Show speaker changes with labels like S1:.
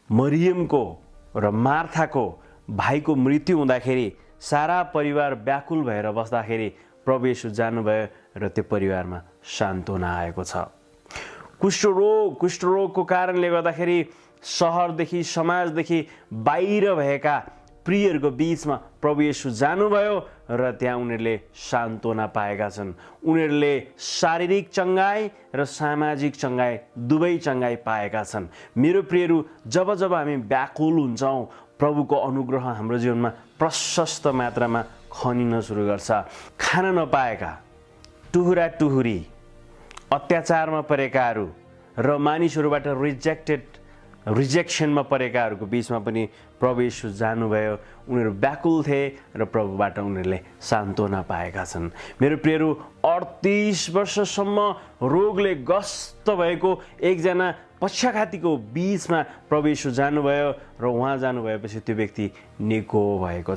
S1: मरियमको र मार्थाको भाइको मृत्यु हुँदाखेरि सारा परिवार व्याकुल भएर बस्दाखेरि प्रभु येशू जानुभयो र त्यो परिवारमा सान्त्वना आएको छ। कुष्ठरोगको कारणले गर्दाखेरि सहरदेखि समाजदेखि बाहिर भएका प्रियहरूको बीचमा प्रभु येशू जानुभयो र त्यहाँ उनीहरूले सान्त्वना पाएका छन्। उनीहरूले शारीरिक चङ्गाई र सामाजिक चङ्गाई दुवै चङ्गाई पाएका छन्। मेरो प्रियहरू, जब जब हामी व्याकुल हुन्छौँ प्रभुको अनुग्रह हाम्रो जीवनमा प्रशस्त मात्रामा खनिन सुरु गर्छ। खान नपाएका, टुहुरा टुहुरी, अत्याचारमा परेकाहरू र मानिसहरूबाट रिजेक्सनमा परेकाहरूको बीचमा पनि प्रभु येशू जानुभयो। उनीहरू व्याकुल थिए र प्रभुबाट उनीहरूले सान्त्वना पाएका छन्। मेरो प्रियहरू, 38 वर्षसम्म रोगले ग्रस्त भएको एकजना पक्षाघातीको बीचमा प्रभु येशू जानुभयो र उहाँ जानुभएपछि त्यो व्यक्ति निको भएको